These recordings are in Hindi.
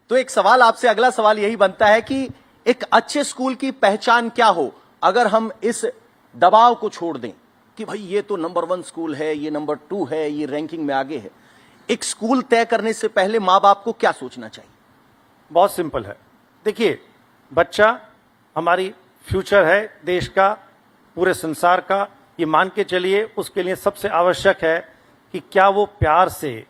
तो एक सवाल आपसे, अगला सवाल यही बनता है कि एक अच्छे स्कूल की पहचान क्या हो अगर हम इस दबाव को छोड़ दें कि भाई ये तो नंबर 1 स्कूल है, ये नंबर 2 है, ये रैंकिंग में आगे है। एक स्कूल तय करने से पहले मां बाप को क्या सोचना चाहिए? बहुत सिंपल है। देखिए, बच्चा हमारी फ्यूचर है, देश का, पूरे संसार का। ये मान के चलिए, उसके लिए सबसे आवश्यक है कि क्या वो प्यार से,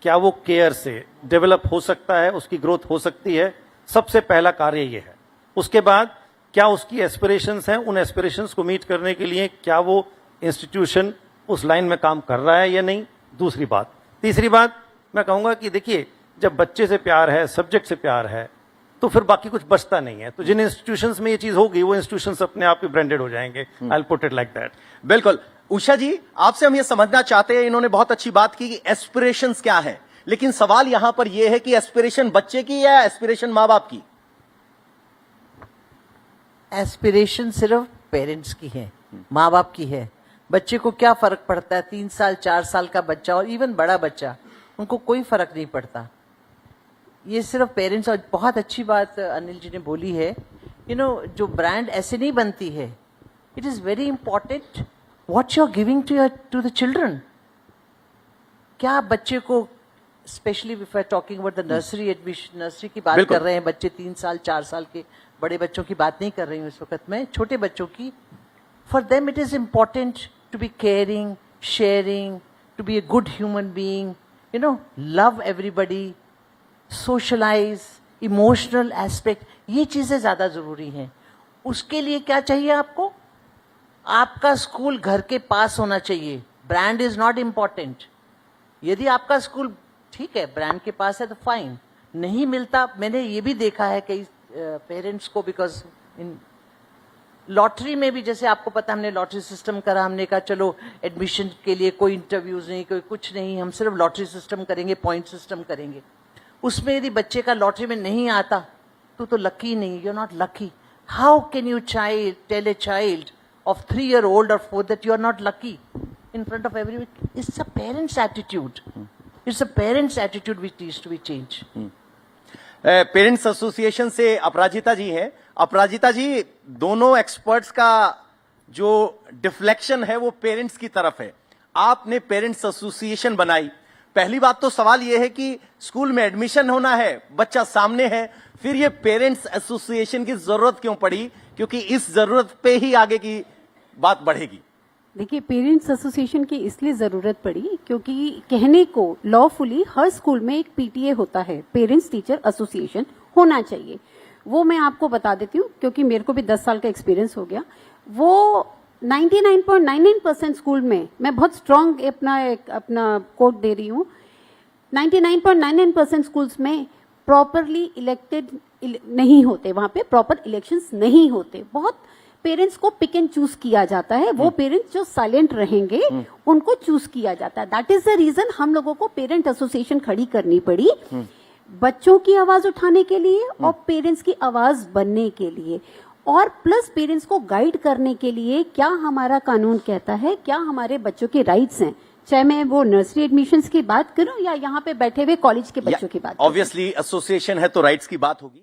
क्या वो केयर से डेवलप हो सकता है, उसकी ग्रोथ हो सकती है। सबसे पहला कार्य ये है। उसके बाद क्या उसकी एस्पिरेशंस हैं, उन एस्पिरेशंस को मीट करने के लिए क्या वो इंस्टीट्यूशन उस लाइन में काम कर रहा है या नहीं, दूसरी बात। तीसरी बात मैं कहूंगा कि देखिए, जब बच्चे से प्यार है, सब्जेक्ट से प्यार है, तो फिर बाकी कुछ बचता नहीं है। तो जिन इंस्टीट्यूशंस में ये चीज होगी, वो इंस्टीट्यूशंस अपने आप ही ब्रांडेड हो जाएंगे। I will put it like that. बिल्कुल। उषा जी, आपसे हम ये समझना चाहते हैं, इन्होंने बहुत अच्छी बात की कि एस्पिरेशंस क्या है, लेकिन सवाल यहां पर यह है कि एस्पिरेशन बच्चे की या एस्पिरेशन मां बाप की? एस्पिरेशन सिर्फ पेरेंट्स की है, माँ बाप की है। बच्चे को क्या फर्क पड़ता है? 3 साल 4 साल का बच्चा और इवन बड़ा बच्चा, उनको कोई फर्क नहीं पड़ता। ये सिर्फ पेरेंट्स। और बहुत अच्छी बात अनिल जी ने बोली है, जो ब्रांड ऐसे नहीं बनती है। It is very important what you are giving to the children. क्या बच्चे को, specially if I talking about the nursery admission, nursery की बात कर रहे हैं, बच्चे 3 साल 4 साल के, बड़े बच्चों की बात नहीं कर रही हूँ इस वक्त मैं, छोटे बच्चों की। For them it is important to be caring, sharing, to be a good human being, love everybody, socialise, emotional aspect, ये चीजें ज्यादा जरूरी हैं। उसके लिए क्या चाहिए आपको? आपका स्कूल घर के पास होना चाहिए। Brand is not important. यदि आपका स्कूल ठीक है, ब्रांड के पास है तो फाइन, नहीं मिलता। मैंने ये भी देखा है कई पेरेंट्स को, बिकॉज इन लॉटरी में भी, जैसे आपको पता, हमने लॉटरी सिस्टम करा। हमने कहा चलो एडमिशन के लिए कोई इंटरव्यूज नहीं, कोई कुछ नहीं, हम सिर्फ लॉटरी सिस्टम करेंगे, पॉइंट सिस्टम करेंगे। उसमें यदि बच्चे का लॉटरी में नहीं आता तो लकी नहीं, you are not lucky. How can you tell a child of 3-year-old or 4 that you are not lucky in front of everyone? It's a parent's attitude. It's a parent's attitude which needs to be changed. Parents association से अपराजिता जी हैं। अपराजिता जी, दोनों एक्सपर्ट्स का जो डिफ्लेक्शन है वो पेरेंट्स की तरफ है। आपने पेरेंट्स एसोसिएशन बनाई। पहली बात तो सवाल यह है कि स्कूल में एडमिशन होना है, बच्चा सामने है, फिर ये पेरेंट्स एसोसिएशन की जरूरत क्यों पड़ी? क्योंकि इस जरूरत पे ही आगे की बात बढ़ेगी। देखिए, पेरेंट्स एसोसिएशन की इसलिए जरूरत पड़ी क्योंकि कहने को लॉफुली हर स्कूल में एक पीटीए होता है, पेरेंट्स टीचर एसोसिएशन होना चाहिए। वो मैं आपको बता देती हूँ क्योंकि मेरे को भी 10 साल का एक्सपीरियंस हो गया। वो 99.99% स्कूल में, मैं बहुत स्ट्रांग अपना कोट दे रही हूँ, 99.99% स्कूल्स में प्रॉपरली इलेक्टेड नहीं होते, वहां पे प्रॉपर इलेक्शंस नहीं होते। बहुत पेरेंट्स को पिक एंड चूज किया जाता है। वो पेरेंट्स जो साइलेंट रहेंगे उनको चूज किया जाता है। दैट इज द रीजन हम लोगों को पेरेंट एसोसिएशन खड़ी करनी पड़ी, बच्चों की आवाज उठाने के लिए और पेरेंट्स की आवाज बनने के लिए, और प्लस पेरेंट्स को गाइड करने के लिए क्या हमारा कानून कहता है, क्या हमारे बच्चों के राइट्स हैं। चाहे मैं वो नर्सरी एडमिशंस की बात करूं या यहाँ पे बैठे हुए कॉलेज के बच्चों की बात। ऑब्वियसली एसोसिएशन है तो राइट्स की बात होगी।